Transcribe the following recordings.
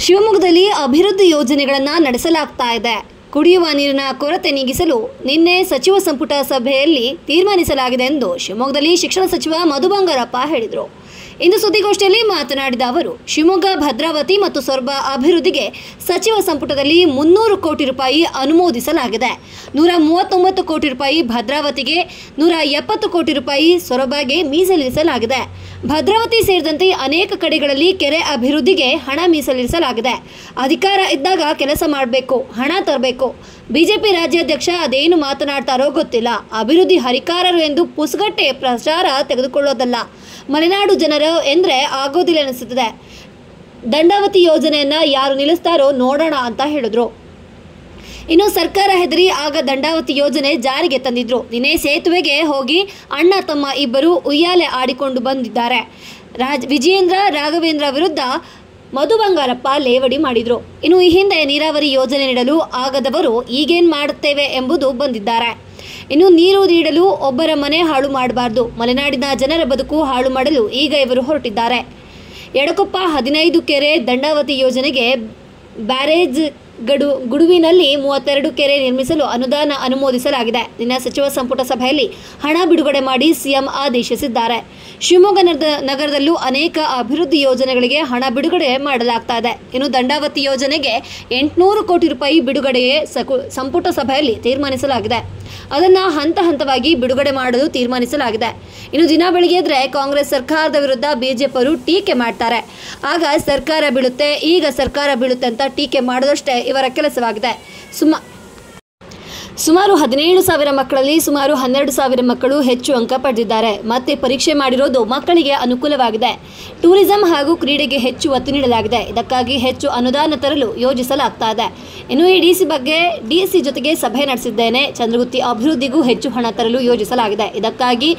ಶಿವಮೊಗ್ಗದಲ್ಲಿ ಅಭಿವೃದ್ಧಿ ಯೋಜನೆಗಳನ್ನು ನಡೆಸಲಾಗ್ತಾ ಇದೆ. ಕುಡಿಯುವ ನೀರಿನ ಕೊರತೆ ನೀಗಿಸಲು ನಿನ್ನೆ ಸಚಿವ ಸಂಪುಟ ಸಭೆಯಲ್ಲಿ ತೀರ್ಮಾನಿಸಲಾಗಿದೆ ಎಂದು ಶಿವಮೊಗ್ಗದಲ್ಲಿ ಶಿಕ್ಷಣ ಸಚಿವ ಮಧು ಬಂಗಾರಪ್ಪ ಹೇಳಿದರು. ಇಂದು ಸುದ್ದಿಗೋಷ್ಠಿಯಲ್ಲಿ ಮಾತನಾಡಿದ ಅವರು, ಶಿವಮೊಗ್ಗ ಭದ್ರಾವತಿ ಮತ್ತು ಸೊರಬ ಅಭಿವೃದ್ಧಿಗೆ ಸಚಿವ ಸಂಪುಟದಲ್ಲಿ 300 ಕೋಟಿ ರೂಪಾಯಿ ಅನುಮೋದಿಸಲಾಗಿದೆ. 139 ಕೋಟಿ ರೂಪಾಯಿ ಭದ್ರಾವತಿಗೆ, 170 ಕೋಟಿ ರೂಪಾಯಿ ಸೊರಬಗೆ ಮೀಸಲಿರಿಸಲಾಗಿದೆ. ಭದ್ರಾವತಿ ಸೇರಿದಂತೆ ಅನೇಕ ಕಡೆಗಳಲ್ಲಿ ಕೆರೆ ಅಭಿವೃದ್ಧಿಗೆ ಹಣ ಮೀಸಲಿರಿಸಲಾಗಿದೆ. ಅಧಿಕಾರ ಇದ್ದಾಗ ಕೆಲಸ ಮಾಡಬೇಕು, ಹಣ ತರಬೇಕು. ಬಿಜೆಪಿ ರಾಜ್ಯಾಧ್ಯಕ್ಷ ಅದೇನು ಮಾತನಾಡ್ತಾರೋ ಗೊತ್ತಿಲ್ಲ. ಅಭಿವೃದ್ಧಿ ಹರಿಕಾರರು ಎಂದು ಪುಸ್ಗಟ್ಟೆ ಪ್ರಚಾರ ತೆಗೆದುಕೊಳ್ಳೋದಲ್ಲ. ಮಲೆನಾಡು ಜನರು ಎಂದರೆ ಆಗೋದಿಲ್ಲ ಅನಿಸುತ್ತದೆ. ದಂಡಾವತಿ ಯೋಜನೆಯನ್ನು ಯಾರು ನಿಲ್ಲಿಸ್ತಾರೋ ನೋಡೋಣ ಅಂತ ಹೇಳಿದ್ರು. ಇನ್ನು ಸರ್ಕಾರ ಹೆದರಿ ಆಗ ದಂಡಾವತಿ ಯೋಜನೆ ಜಾರಿಗೆ ತಂದಿದ್ರು. ನಿನ್ನೆ ಸೇತುವೆಗೆ ಹೋಗಿ ಅಣ್ಣ ತಮ್ಮ ಇಬ್ಬರು ಉಯ್ಯಾಲೆ ಆಡಿಕೊಂಡು ಬಂದಿದ್ದಾರೆ. ವಿಜಯೇಂದ್ರ ರಾಘವೇಂದ್ರ ವಿರುದ್ಧ ಮಧು ಬಂಗಾರಪ್ಪ ಲೇವಡಿ ಮಾಡಿದ್ರು. ಇನ್ನು ಈ ಹಿಂದೆ ನೀರಾವರಿ ಯೋಜನೆ ನೀಡಲು ಆಗದವರು ಈಗೇನು ಮಾಡುತ್ತೇವೆ ಎಂಬುದು ಬಂದಿದ್ದಾರೆ. ಇನ್ನು ನೀರು ನೀಡಲು ಒಬ್ಬರ ಮನೆ ಹಾಳು ಮಾಡಬಾರ್ದು, ಮಲೆನಾಡಿನ ಜನರ ಬದುಕು ಹಾಳು ಮಾಡಲು ಈಗ ಇವರು ಹೊರಟಿದ್ದಾರೆ. ಎಡಕೊಪ್ಪ 15 ಕೆರೆ ದಂಡಾವತಿ ಯೋಜನೆಗೆ ಬ್ಯಾರೇಜ್ ಗುಡುವಿನಲ್ಲಿ 32 ಕೆರೆ ನಿರ್ಮಿಸಲು ಅನುದಾನ ಅನುಮೋದಿಸಲಾಗಿದೆ. ನಿನ್ನೆ ಸಚಿವ ಸಂಪುಟ ಸಭೆಯಲ್ಲಿ ಹಣ ಬಿಡುಗಡೆ ಮಾಡಿ ಸಿಎಂ ಆದೇಶಿಸಿದ್ದಾರೆ. ಶಿವಮೊಗ್ಗ ನಗರದಲ್ಲೂ ಅನೇಕ ಅಭಿವೃದ್ಧಿ ಯೋಜನೆಗಳಿಗೆ ಹಣ ಬಿಡುಗಡೆ ಮಾಡಲಾಗ್ತಾ ಇದೆ. ಇನ್ನು ದಂಡಾವತಿ ಯೋಜನೆಗೆ 800 ಕೋಟಿ ರೂಪಾಯಿ ಬಿಡುಗಡೆಗೆ ಸಂಪುಟ ಸಭೆಯಲ್ಲಿ ತೀರ್ಮಾನಿಸಲಾಗಿದೆ. ಅದನ್ನು ಹಂತ ಹಂತವಾಗಿ ಬಿಡುಗಡೆ ಮಾಡಲು ತೀರ್ಮಾನಿಸಲಾಗಿದೆ. ಇನ್ನು ದಿನ ಬೆಳಗ್ಗೆ ಎದ್ರೆ ಕಾಂಗ್ರೆಸ್ ಸರ್ಕಾರದ ವಿರುದ್ಧ ಬಿಜೆಪಿಯವರು ಟೀಕೆ ಮಾಡ್ತಾರೆ. ಆಗ ಸರ್ಕಾರ ಬೀಳುತ್ತೆ, ಈಗ ಸರ್ಕಾರ ಬೀಳುತ್ತೆ ಅಂತ ಟೀಕೆ ಮಾಡೋದಷ್ಟೇ ಇವರ ಕೆಲಸವಾಗಿದೆ. ಸುಮಾರು 17,000 ಮಕ್ಕಳಲ್ಲಿ ಸುಮಾರು 12,000 ಮಕ್ಕಳು ಹೆಚ್ಚು ಅಂಕ ಪಡೆದಿದ್ದಾರೆ. ಮತ್ತೆ ಪರೀಕ್ಷೆ ಮಾಡಿರೋದು ಮಕ್ಕಳಿಗೆ ಅನುಕೂಲವಾಗಿದೆ. ಟೂರಿಸಂ ಹಾಗೂ ಕ್ರೀಡೆಗೆ ಹೆಚ್ಚು ಒತ್ತು ನೀಡಲಾಗಿದೆ. ಇದಕ್ಕಾಗಿ ಹೆಚ್ಚು ಅನುದಾನ ತರಲು ಯೋಜಿಸಲಾಗ್ತಾ ಇದೆ. ಇನ್ನು ಈ ಡಿಸಿ ಜೊತೆಗೆ ಸಭೆ ನಡೆಸಿದ್ದೇನೆ. ಚಂದ್ರಗುತ್ತಿ ಅಭಿವೃದ್ಧಿಗೂ ಹೆಚ್ಚು ಹಣ ತರಲು ಯೋಜಿಸಲಾಗಿದೆ. ಇದಕ್ಕಾಗಿ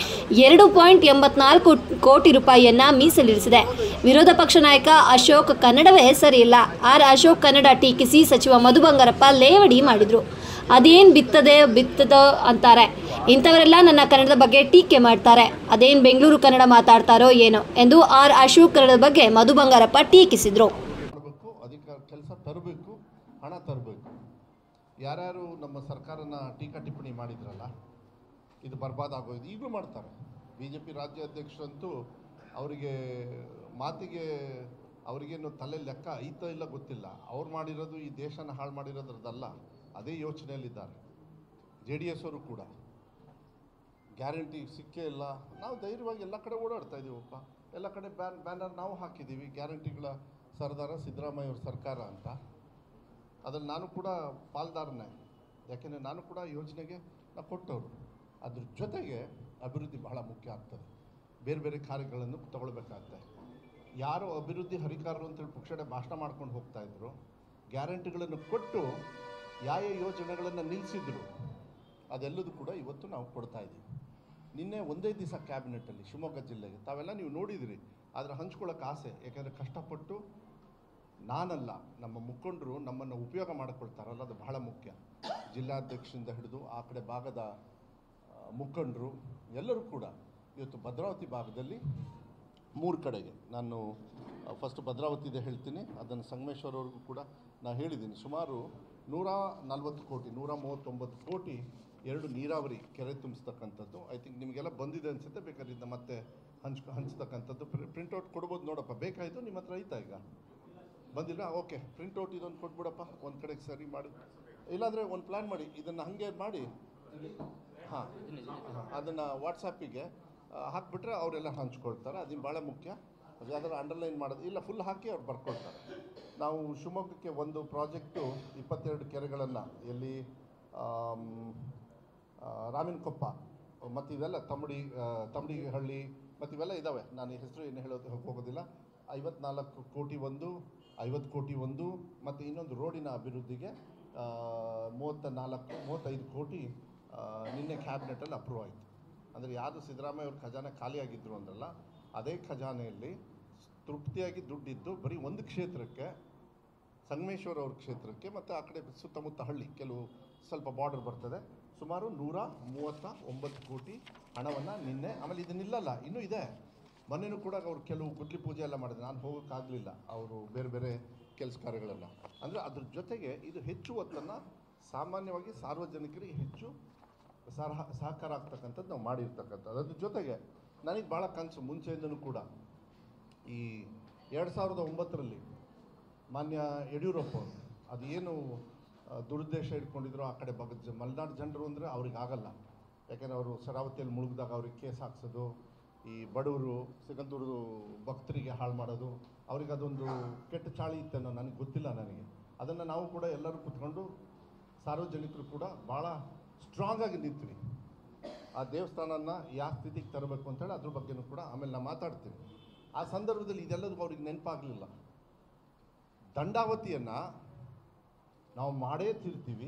2.84 ಕೋಟಿ ರೂಪಾಯಿಯನ್ನ ಮೀಸಲಿರಿಸಿದೆ. ವಿರೋಧ ಪಕ್ಷ ನಾಯಕ ಅಶೋಕ್ ಕನ್ನಡವೇ ಸರಿಯಿಲ್ಲ. ಅಶೋಕ್ ಕನ್ನಡ ಟೀಕಿಸಿ ಸಚಿವ ಮಧು ಬಂಗಾರಪ್ಪ ಲೇವಡಿ ಮಾಡಿದ್ರು. ಅದೇನು ಬಿತ್ತದೋ ಅಂತಾರೆ. ಇಂಥವರೆಲ್ಲ ನನ್ನ ಕನ್ನಡದ ಬಗ್ಗೆ ಟೀಕೆ ಮಾಡ್ತಾರೆ. ಅದೇನು ಬೆಂಗಳೂರು ಕನ್ನಡ ಮಾತಾಡ್ತಾರೋ ಏನೋ ಎಂದು ಅಶೋಕ್ ಕನ್ನಡದ ಬಗ್ಗೆ ಮಧು ಬಂಗಾರಪ್ಪ ಟೀಕಿಸಿದ್ರು. ಅಧಿಕಾರ ಕೆಲಸ ತರಬೇಕು, ಹಣ ತರಬೇಕು. ಯಾರ್ಯಾರು ನಮ್ಮ ಸರ್ಕಾರನ ಟೀಕಾ ಟಿಪ್ಪಣಿ ಮಾಡಿದ್ರಲ್ಲ, ಇದು ಬರ್ಬಾದ್ ಆಗೋದು ಈಗಲೂ ಮಾಡ್ತಾರೆ. ಬಿಜೆಪಿ ರಾಜ್ಯಾಧ್ಯಕ್ಷರಂತೂ ಅವರಿಗೆ ಮಾತಿಗೆ ಅವರಿಗೇನು ತಲೆ ಲೆಕ್ಕ ಐತೋ ಇಲ್ಲ ಗೊತ್ತಿಲ್ಲ. ಅವ್ರು ಮಾಡಿರೋದು ಈ ದೇಶನ ಹಾಳು ಮಾಡಿರೋದ್ರದ್ದಲ್ಲ, ಅದೇ ಯೋಚನೆಯಲ್ಲಿದ್ದಾರೆ. JDS ಅವರು ಕೂಡ ಗ್ಯಾರಂಟಿ ಸಿಕ್ಕೇ ಇಲ್ಲ. ನಾವು ಧೈರ್ಯವಾಗಿ ಎಲ್ಲ ಕಡೆ ಓಡಾಡ್ತಾ ಇದ್ದೀವಪ್ಪ. ಎಲ್ಲ ಕಡೆ ಬ್ಯಾನರ್ ನಾವು ಹಾಕಿದ್ದೀವಿ, ಗ್ಯಾರಂಟಿಗಳ ಸರ್ದಾರ ಸಿದ್ದರಾಮಯ್ಯ ಅವ್ರ ಸರ್ಕಾರ ಅಂತ. ಅದ್ರಲ್ಲಿ ನಾನು ಕೂಡ ಪಾಲ್ದಾರನೇ, ಯಾಕೆಂದರೆ ನಾನು ಕೂಡ ಯೋಜನೆಗೆ ನಾವು ಕೊಟ್ಟವರು. ಅದ್ರ ಜೊತೆಗೆ ಅಭಿವೃದ್ಧಿ ಬಹಳ ಮುಖ್ಯ ಆಗ್ತದೆ. ಬೇರೆ ಬೇರೆ ಕಾರ್ಯಗಳನ್ನು ತಗೊಳ್ಬೇಕಾಗ್ತದೆ. ಯಾರು ಅಭಿವೃದ್ಧಿ ಹರಿಕಾರರು ಅಂತೇಳಿ ಪುಕ್ಷಣೆ ಭಾಷಣ ಮಾಡ್ಕೊಂಡು ಹೋಗ್ತಾಯಿದ್ರು, ಗ್ಯಾರಂಟಿಗಳನ್ನು ಕೊಟ್ಟು ಯಾವ ಯೋಜನೆಗಳನ್ನು ನಿಲ್ಲಿಸಿದ್ರು ಅದೆಲ್ಲದೂ ಕೂಡ ಇವತ್ತು ನಾವು ಕೊಡ್ತಾ ಇದ್ದೀವಿ. ನಿನ್ನೆ ಒಂದೇ ದಿವಸ ಕ್ಯಾಬಿನೆಟಲ್ಲಿ ಶಿವಮೊಗ್ಗ ಜಿಲ್ಲೆಗೆ ತಾವೆಲ್ಲ ನೀವು ನೋಡಿದಿರಿ. ಆದರೆ ಹಂಚ್ಕೊಳ್ಳೋಕೆ ಆಸೆ, ಯಾಕೆಂದರೆ ಕಷ್ಟಪಟ್ಟು ನಾನಲ್ಲ, ನಮ್ಮ ಮುಖಂಡರು ನಮ್ಮನ್ನು ಉಪಯೋಗ ಮಾಡಿಕೊಳ್ತಾರಲ್ಲ, ಅದು ಬಹಳ ಮುಖ್ಯ. ಜಿಲ್ಲಾಧ್ಯಕ್ಷರಿಂದ ಹಿಡಿದು ಆ ಕಡೆ ಭಾಗದ ಮುಖಂಡರು ಎಲ್ಲರೂ ಕೂಡ ಇವತ್ತು ಭದ್ರಾವತಿ ಭಾಗದಲ್ಲಿ 3 ಕಡೆಗೆ ನಾನು ಫಸ್ಟ್ ಭದ್ರಾವತಿದೆ ಹೇಳ್ತೀನಿ, ಅದನ್ನು ಸಂಗಮೇಶ್ವರವ್ರಿಗೂ ಕೂಡ ನಾನು ಹೇಳಿದ್ದೀನಿ. ಸುಮಾರು 140 ಕೋಟಿ 139 ಕೋಟಿ 2 ನೀರಾವರಿ ಕೆರೆ ತುಂಬಿಸ್ತಕ್ಕಂಥದ್ದು. ಐ ಥಿಂಕ್ ನಿಮಗೆಲ್ಲ ಬಂದಿದೆ ಅನಿಸುತ್ತೆ. ಬೇಕಾದ್ರೆ ಇದನ್ನ ಮತ್ತೆ ಹಂಚ್ತಕ್ಕಂಥದ್ದು ಪ್ರಿಂಟೌಟ್ ಕೊಡ್ಬೋದು. ನೋಡಪ್ಪ, ಬೇಕಾಯಿತು ನಿಮ್ಮ ಹತ್ರ ಐತಾ? ಈಗ ಬಂದಿಲ್ಲ? ಓಕೆ, ಪ್ರಿಂಟೌಟ್ ಇದೊಂದು ಕೊಟ್ಬಿಡಪ್ಪ, ಒಂದು ಕಡೆಗೆ ಸರಿ ಮಾಡಿ. ಇಲ್ಲಾಂದರೆ ಒಂದು ಪ್ಲ್ಯಾನ್ ಮಾಡಿ, ಇದನ್ನು ಹಾಗೆ ಮಾಡಿ ಹಾಂ ಅದನ್ನು ವಾಟ್ಸಪ್ಪಿಗೆ ಹಾಕಿಬಿಟ್ರೆ ಅವರೆಲ್ಲ ಹಂಚ್ಕೊಳ್ತಾರೆ. ಅದು ಭಾಳ ಮುಖ್ಯ. ಅದು ಯಾವ್ದಾದ್ರು ಅಂಡರ್ಲೈನ್ ಮಾಡೋದು ಇಲ್ಲ, ಫುಲ್ ಹಾಕಿ ಅವ್ರು ಬರ್ಕೊಳ್ತಾರೆ. ನಾವು ಶಿವಮೊಗ್ಗಕ್ಕೆ ಒಂದು ಪ್ರಾಜೆಕ್ಟು 22 ಕೆರೆಗಳನ್ನು ಎಲ್ಲಿ ರಾಮಿನಕೊಪ್ಪ ಮತ್ತು ಇವೆಲ್ಲ ತಮ್ಮಡಿಹಳ್ಳಿ ಮತ್ತು ಇವೆಲ್ಲ ಇದ್ದಾವೆ. ನಾನು ಹೆಸರು ಏನು ಹೋಗೋದಿಲ್ಲ. 54 ಕೋಟಿ ಒಂದು, 50 ಕೋಟಿ ಒಂದು, ಮತ್ತು ಇನ್ನೊಂದು ರೋಡಿನ ಅಭಿವೃದ್ಧಿಗೆ 35 ಕೋಟಿ ನಿನ್ನೆ ಕ್ಯಾಬಿನೆಟಲ್ಲಿ ಅಪ್ರೂವ್ ಆಯಿತು. ಅಂದರೆ ಯಾರು ಸಿದ್ದರಾಮಯ್ಯ ಅವ್ರ ಖಜಾನೆ ಖಾಲಿಯಾಗಿದ್ದರು ಅಂದ್ರಲ್ಲ, ಅದೇ ಖಜಾನೆಯಲ್ಲಿ ತೃಪ್ತಿಯಾಗಿ ದುಡ್ಡಿದ್ದು ಬರೀ ಒಂದು ಕ್ಷೇತ್ರಕ್ಕೆ, ಸಂಗಮೇಶ್ವರ ಅವ್ರ ಕ್ಷೇತ್ರಕ್ಕೆ, ಮತ್ತು ಆ ಕಡೆ ಸುತ್ತಮುತ್ತ ಹಳ್ಳಿ ಕೆಲವು ಸ್ವಲ್ಪ ಬಾರ್ಡರ್ ಬರ್ತದೆ, ಸುಮಾರು 139 ಕೋಟಿ ಹಣವನ್ನು ನಿನ್ನೆ. ಆಮೇಲೆ ಇದನ್ನಿಲ್ಲಲ್ಲ, ಇನ್ನೂ ಇದೆ. ಮೊನ್ನೆನೂ ಕೂಡ ಅವರು ಕೆಲವು ಗುದ್ಲಿ ಪೂಜೆ ಎಲ್ಲ ಮಾಡಿದ್ರು. ನಾನು ಹೋಗೋಕ್ಕಾಗಲಿಲ್ಲ, ಅವರು ಬೇರೆ ಬೇರೆ ಕೆಲಸ ಕಾರ್ಯಗಳನ್ನು. ಅಂದರೆ ಅದ್ರ ಜೊತೆಗೆ ಇದು ಹೆಚ್ಚು ಒತ್ತನ್ನು ಸಾಮಾನ್ಯವಾಗಿ ಸಾರ್ವಜನಿಕರಿಗೆ ಹೆಚ್ಚು ಸಹಕಾರ ಆಗ್ತಕ್ಕಂಥದ್ದು ನಾವು ಮಾಡಿರ್ತಕ್ಕಂಥದ್ದು. ಅದ್ರ ಜೊತೆಗೆ ನನಗೆ ಭಾಳ ಕನಸು ಮುಂಚೆಯಿಂದನೂ ಕೂಡ ಈ 2009ರಲ್ಲಿ ಮಾನ್ಯ ಯಡಿಯೂರಪ್ಪ ಅವರು ಅದು ಏನು ದುರುದ್ದೇಶ ಇಟ್ಕೊಂಡಿದ್ರು ಆ ಕಡೆ ಮಲೆನಾಡು ಜನರು ಅಂದರೆ ಅವ್ರಿಗೆ ಆಗಲ್ಲ. ಯಾಕೆಂದರೆ ಅವರು ಶರಾವತಿಯಲ್ಲಿ ಮುಳುಗಿದಾಗ ಅವ್ರಿಗೆ ಕೇಸ್ ಹಾಕ್ಸೋದು, ಈ ಬಡವರು ಸಿಗಂದೂರು ಭಕ್ತರಿಗೆ ಹಾಳು ಮಾಡೋದು, ಅವ್ರಿಗೆ ಅದೊಂದು ಕೆಟ್ಟ ಚಾಳಿ ಇತ್ತೇನೋ ನನಗೆ ಗೊತ್ತಿಲ್ಲ. ನನಗೆ ಅದನ್ನು ನಾವು ಕೂಡ ಎಲ್ಲರೂ ಕೂತ್ಕೊಂಡು ಸಾರ್ವಜನಿಕರು ಕೂಡ ಭಾಳ ಸ್ಟ್ರಾಂಗಾಗಿ ನಿಂತ್ವಿ. ಆ ದೇವಸ್ಥಾನನ ಯಾವ ಸ್ಥಿತಿಗೆ ತರಬೇಕು ಅಂತೇಳಿ ಅದ್ರ ಬಗ್ಗೆನೂ ಕೂಡ ಆಮೇಲೆ ನಾನು ಮಾತಾಡ್ತೀನಿ. ಆ ಸಂದರ್ಭದಲ್ಲಿ ಇದೆಲ್ಲದೂ ಅವ್ರಿಗೆ ನೆನಪಾಗಲಿಲ್ಲ. ದಂಡಾವತಿಯನ್ನು ನಾವು ಮಾಡೇ ತೀರ್ತೀವಿ,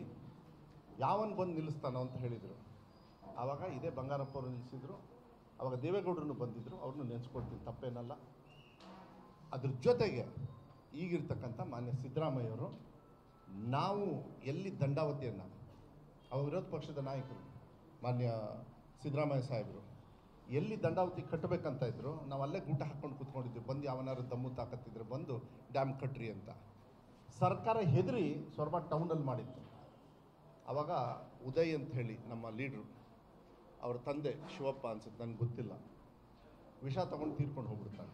ಯಾವನು ಬಂದು ನಿಲ್ಲಿಸ್ತಾನೋ ಅಂತ ಹೇಳಿದರು. ಆವಾಗ ಇದೇ ಬಂಗಾರಪ್ಪ ಅವರು ನಿಲ್ಲಿಸಿದ್ರು, ಆವಾಗ ದೇವೇಗೌಡರನ್ನು ಬಂದಿದ್ದರು, ಅವ್ರನ್ನೂ ನೆನೆಸ್ಕೊಳ್ತೀನಿ, ತಪ್ಪೇನಲ್ಲ. ಅದ್ರ ಜೊತೆಗೆ ಈಗಿರ್ತಕ್ಕಂಥ ಮಾನ್ಯ ಸಿದ್ದರಾಮಯ್ಯವರು ನಾವು ಎಲ್ಲಿ ದಂಡಾವತಿಯನ್ನು ಅವ್ರ ವಿರೋಧ ಪಕ್ಷದ ನಾಯಕರು ಮಾನ್ಯ ಸಿದ್ದರಾಮಯ್ಯ ಸಾಹೇಬರು ಎಲ್ಲಿ ದಂಡಾವತಿ ಕಟ್ಟಬೇಕಂತ ಇದ್ರು, ನಾವು ಅಲ್ಲೇ ಗೂಟ ಹಾಕ್ಕೊಂಡು ಕೂತ್ಕೊಂಡಿದ್ವಿ. ಬಂದು ಯಾವನಾರು ದಮ್ಮು ತಾಕತ್ತಿದ್ರೆ ಬಂದು ಡ್ಯಾಮ್ ಕಟ್ರಿ ಅಂತ. ಸರ್ಕಾರ ಹೆದರಿ ಸೊರಬ ಟೌನಲ್ಲಿ ಮಾಡಿತ್ತು. ಆವಾಗ ಉದಯ್ ಅಂತ ಹೇಳಿ ನಮ್ಮ ಲೀಡ್ರು, ಅವ್ರ ತಂದೆ ಶಿವಪ್ಪ ಅನ್ಸುತ್ತೆ, ನನಗೆ ಗೊತ್ತಿಲ್ಲ, ವಿಷ ತೊಗೊಂಡು ತೀರ್ಕೊಂಡು ಹೋಗ್ಬಿಡ್ತಾನೆ.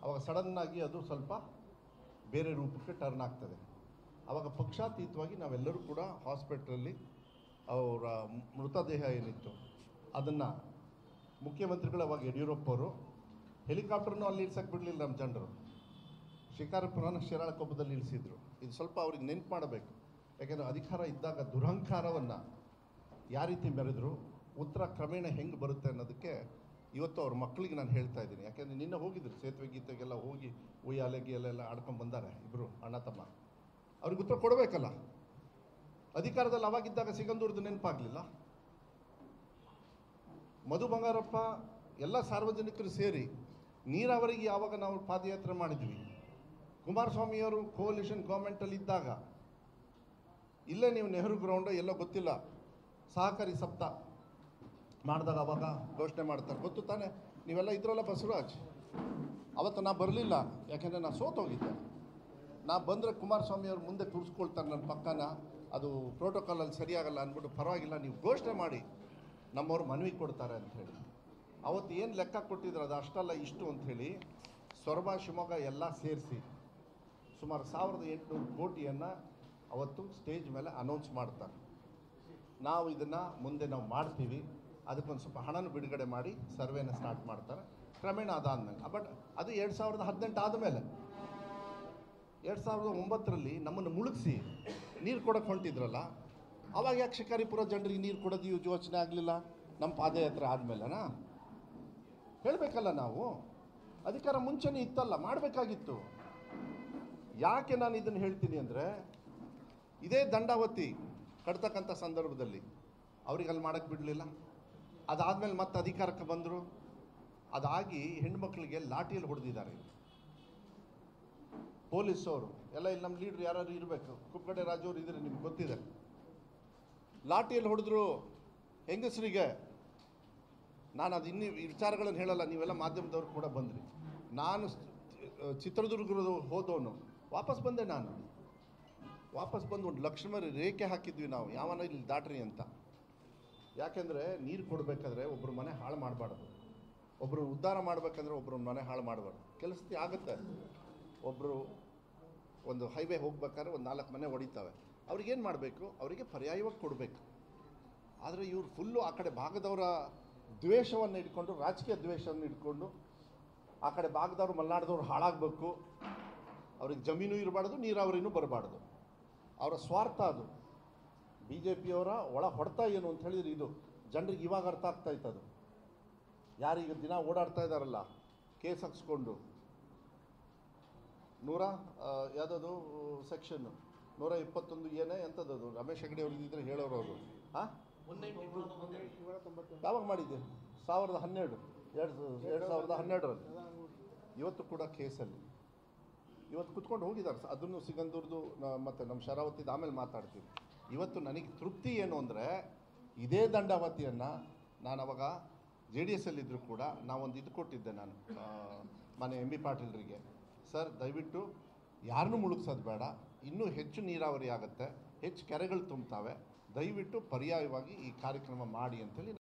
ಆವಾಗ ಸಡನ್ನಾಗಿ ಅದು ಸ್ವಲ್ಪ ಬೇರೆ ರೂಪಕ್ಕೆ ಟರ್ನ್ ಆಗ್ತದೆ. ಆವಾಗ ಪಕ್ಷಾತೀತವಾಗಿ ನಾವೆಲ್ಲರೂ ಕೂಡ ಹಾಸ್ಪಿಟ್ಲಲ್ಲಿ ಅವರ ಮೃತದೇಹ ಏನಿತ್ತು ಅದನ್ನು ಮುಖ್ಯಮಂತ್ರಿಗಳು ಅವಾಗ ಯಡಿಯೂರಪ್ಪ ಅವರು ಹೆಲಿಕಾಪ್ಟರ್ನೂ ಅಲ್ಲಿ ಇಳ್ಸಕ್ಕೆ ಬಿಡಲಿಲ್ಲ. ನಮ್ಮ ಜನರು ಶಿಕಾರಪುರನ ಶಿರಾಳಕೊಪ್ಪದಲ್ಲಿ ಇಳಿಸಿದ್ರು. ಇದು ಸ್ವಲ್ಪ ಅವ್ರಿಗೆ ನೆನ್ಪು ಮಾಡಬೇಕು. ಯಾಕೆಂದರೆ ಅಧಿಕಾರ ಇದ್ದಾಗ ದುರಹಂಕಾರವನ್ನು ಯಾವ ರೀತಿ ಮೆರೆದ್ರು, ಉತ್ತರ ಕ್ರಮೇಣ ಹೆಂಗೆ ಬರುತ್ತೆ ಅನ್ನೋದಕ್ಕೆ ಇವತ್ತು ಅವ್ರ ಮಕ್ಕಳಿಗೆ ನಾನು ಹೇಳ್ತಾ ಇದ್ದೀನಿ. ಯಾಕೆಂದರೆ ನಿನ್ನೆ ಹೋಗಿದ್ರು ಸೇತುವೆ ಗೀತೆಗೆಲ್ಲ ಹೋಗಿ ಉಯ್ಯಾಲೆ ಗೀಯಲೆಲ್ಲ ಆಡ್ಕೊಂಡು ಬಂದಾರೆ ಇಬ್ಬರು ಅಣ್ಣ ತಮ್ಮ. ಅವ್ರಿಗೆ ಉತ್ತರ ಕೊಡಬೇಕಲ್ಲ. ಅಧಿಕಾರದಲ್ಲಿ ಅವಾಗಿದ್ದಾಗ ಸಿಗಂದೂರ್ದು ನೆನಪಾಗಲಿಲ್ಲ. ಮಧು ಬಂಗಾರಪ್ಪ ಎಲ್ಲ ಸಾರ್ವಜನಿಕರು ಸೇರಿ ನೀರಾವರಿಗೆ ಯಾವಾಗ ನಾವು ಪಾದಯಾತ್ರೆ ಮಾಡಿದ್ವಿ, ಕುಮಾರಸ್ವಾಮಿಯವರು ಕೋಲಿಷನ್ ಗೌರ್ಮೆಂಟಲ್ಲಿ ಇದ್ದಾಗ ಇಲ್ಲೇ ನೀವು ನೆಹರು ಗ್ರೌಂಡ್ ಎಲ್ಲೋ ಗೊತ್ತಿಲ್ಲ ಸಹಕಾರಿ ಸಪ್ತಾಹ ಮಾಡಿದಾಗ ಅವಾಗ ಘೋಷಣೆ ಮಾಡ್ತಾರೆ, ಗೊತ್ತು ತಾನೆ, ನೀವೆಲ್ಲ ಇದ್ರಲ್ಲ ಬಸವರಾಜ್. ಅವತ್ತು ನಾ ಬರಲಿಲ್ಲ, ಯಾಕೆಂದರೆ ನಾನು ಸೋತೋಗಿದ್ದೆ. ನಾ ಬಂದರೆ ಕುಮಾರಸ್ವಾಮಿಯವ್ರು ಮುಂದೆ ಕೂರಿಸ್ಕೊಳ್ತಾರೆ ನನ್ನ ಪಕ್ಕನ, ಅದು ಪ್ರೋಟೋಕಾಲಲ್ಲಿ ಸರಿಯಾಗಲ್ಲ ಅಂದ್ಬಿಟ್ಟು ಪರವಾಗಿಲ್ಲ ನೀವು ಘೋಷಣೆ ಮಾಡಿ ನಮ್ಮವ್ರು ಮನವಿ ಕೊಡ್ತಾರೆ ಅಂಥೇಳಿ. ಅವತ್ತು ಏನು ಲೆಕ್ಕ ಕೊಟ್ಟಿದ್ರು ಅದು ಅಷ್ಟಲ್ಲ ಇಷ್ಟು ಅಂಥೇಳಿ ಸೊರಬ ಶಿವಮೊಗ್ಗ ಎಲ್ಲ ಸೇರಿಸಿ ಸುಮಾರು 1800 ಕೋಟಿಯನ್ನು ಅವತ್ತು ಸ್ಟೇಜ್ ಮೇಲೆ ಅನೌನ್ಸ್ ಮಾಡ್ತಾರೆ. ನಾವು ಇದನ್ನು ಮುಂದೆ ನಾವು ಮಾಡ್ತೀವಿ, ಅದಕ್ಕೊಂದು ಸ್ವಲ್ಪ ಹಣನ ಬಿಡುಗಡೆ ಮಾಡಿ ಸರ್ವೆನ ಸ್ಟಾರ್ಟ್ ಮಾಡ್ತಾರೆ. ಕ್ರಮೇಣ ಅದಾದಮೇಲೆ ಬಟ್ ಅದು 2018 ಆದಮೇಲೆ 2009ರಲ್ಲಿ ನಮ್ಮನ್ನು ಮುಳುಗಿಸಿ ನೀರು ಕೊಡೋಕ್ಕೆ ಹೊಂಟಿದ್ರಲ್ಲ, ಅವಾಗ ಯಾಕೆ ಶಿಕಾರಿಪುರ ಜನರಿಗೆ ನೀರು ಕೊಡೋದು ಯೋಚನೆ ಆಗಲಿಲ್ಲ? ನಮ್ಮ ಪಾದಯಾತ್ರೆ ಆದಮೇಲೆನಾ? ಹೇಳಬೇಕಲ್ಲ ನಾವು. ಅಧಿಕಾರ ಮುಂಚೆನೇ ಇತ್ತಲ್ಲ, ಮಾಡಬೇಕಾಗಿತ್ತು. ಯಾಕೆ ನಾನು ಇದನ್ನು ಹೇಳ್ತೀನಿ ಅಂದರೆ, ಇದೇ ದಂಡಾವತಿ ಕಟ್ತಕ್ಕಂಥ ಸಂದರ್ಭದಲ್ಲಿ ಅವ್ರಿಗೆ ಅಲ್ಲಿ ಮಾಡೋಕ್ಕೆ ಬಿಡಲಿಲ್ಲ. ಅದಾದಮೇಲೆ ಮತ್ತೆ ಅಧಿಕಾರಕ್ಕೆ ಬಂದರು. ಅದಾಗಿ ಹೆಣ್ಮಕ್ಳಿಗೆ ಲಾಠಿಯಲ್ಲಿ ಹೊಡೆದಿದ್ದಾರೆ ಪೊಲೀಸವರು ಎಲ್ಲ. ಇಲ್ಲಿ ನಮ್ಮ ಲೀಡ್ರ್ ಯಾರು ಇರಬೇಕು, ಕುಪ್ಪಗಡೆ ರಾಜವ್ರು ಇದ್ರೆ ನಿಮ್ಗೆ ಗೊತ್ತಿದೆ. ಲಾಠಿಯಲ್ಲಿ ಹೊಡೆದ್ರು ಹೆಂಗಸರಿಗೆ. ನಾನು ಅದು ಇನ್ನೂ ವಿಚಾರಗಳನ್ನು ಹೇಳಲ್ಲ, ನೀವೆಲ್ಲ ಮಾಧ್ಯಮದವ್ರು ಕೂಡ ಬಂದ್ರಿ. ನಾನು ಚಿತ್ರದುರ್ಗದ ಹೋದವನು ವಾಪಸ್ ಬಂದೆ. ನಾನು ವಾಪಸ್ ಬಂದು ಒಂದು ಲಕ್ಷ್ಮಣ ರೇಖೆ ಹಾಕಿದ್ವಿ ನಾವು, ಯಾವನ ಇಲ್ಲಿ ದಾಟ್ರಿ ಅಂತ. ಯಾಕೆಂದರೆ ನೀರು ಕೊಡಬೇಕಾದ್ರೆ ಒಬ್ಬರು ಮನೆ ಹಾಳು ಮಾಡಬಾರ್ದು, ಒಬ್ಬರು ಉದ್ಧಾರ ಮಾಡಬೇಕಂದ್ರೆ ಒಬ್ಬರು ಮನೆ ಹಾಳು ಮಾಡಬಾರ್ದು. ಕೆಲಸತಿ ಆಗುತ್ತೆ. ಒಬ್ಬರು ಒಂದು ಹೈವೇ ಹೋಗ್ಬೇಕಾದ್ರೆ ಒಂದು 4 ಮನೆ ಹೊಡಿತಾವೆ, ಅವ್ರಿಗೇನು ಮಾಡಬೇಕು? ಅವರಿಗೆ ಪರ್ಯಾಯವಾಗಿ ಕೊಡಬೇಕು. ಆದರೆ ಇವರು ಫುಲ್ಲು ಆ ಕಡೆ ಭಾಗದವರ ದ್ವೇಷವನ್ನು ಇಟ್ಕೊಂಡು, ರಾಜಕೀಯ ದ್ವೇಷವನ್ನು ಇಟ್ಕೊಂಡು, ಆ ಕಡೆ ಭಾಗದವ್ರು ಮಲೆನಾಡಿದವ್ರು ಹಾಳಾಗಬೇಕು, ಅವ್ರಿಗೆ ಜಮೀನು ಇರಬಾರ್ದು, ನೀರಾವರಿನೂ ಬರಬಾರ್ದು. ಅವರ ಸ್ವಾರ್ಥ ಅದು. ಬಿ ಜೆ ಪಿಯವರ ಒಳ ಹೊಡೆತ ಏನು ಅಂತ ಹೇಳಿದ್ರೆ ಇದು ಜನರಿಗೆ ಇವಾಗ ಅರ್ಥ ಆಗ್ತಾ ಇತ್ತದು. ಯಾರೀಗ ದಿನ ಓಡಾಡ್ತಾ ಇದ್ದಾರಲ್ಲ ಕೇಸ್ ಹಾಕ್ಸ್ಕೊಂಡು, ಯಾವುದದು ಸೆಕ್ಷನ್ನು 121 ಏನೇ ಎಂಥದ್ದು ರಮೇಶ್ ಹೆಗಡೆ ಅವ್ರು ಇದ್ದಿದ್ರೆ ಹೇಳೋರು ಅವರು. ಯಾವಾಗ ಮಾಡಿದ್ದೆ? 2012ರಲ್ಲಿ. ಇವತ್ತು ಕೂಡ ಕೇಸಲ್ಲಿ ಇವತ್ತು ಕುತ್ಕೊಂಡು ಹೋಗಿದ್ದಾರೆ. ಅದನ್ನು ಸಿಗಂದೂರ್ದು ಮತ್ತು ನಮ್ಮ ಶರಾವತಿದು ಆಮೇಲೆ ಮಾತಾಡ್ತೀವಿ. ಇವತ್ತು ನನಗೆ ತೃಪ್ತಿ ಏನು ಅಂದರೆ, ಇದೇ ದಂಡಾವತಿಯನ್ನು ನಾನು ಅವಾಗ JDS ಅಲ್ಲಿದ್ದರೂ ಕೂಡ ನಾವೊಂದು ಇದು ಕೊಟ್ಟಿದ್ದೆ ನಾನು ಮನೆ MB ಪಾಟೀಲ್ರಿಗೆ. ಸರ್ ದಯವಿಟ್ಟು ಯಾರನ್ನೂ ಮುಳುಗ್ಸೋದು ಬೇಡ. ಇನ್ನೂ ಹೆಚ್ಚು ನೀರಾವರಿ ಆಗುತ್ತೆ, ಹೆಚ್ಚು ಕೆರೆಗಳು ತುಂಬ್ತವೆ. ದಯವಿಟ್ಟು ಪರ್ಯಾಯವಾಗಿ ಈ ಕಾರ್ಯಕ್ರಮ ಮಾಡಿ ಅಂತೇಳಿ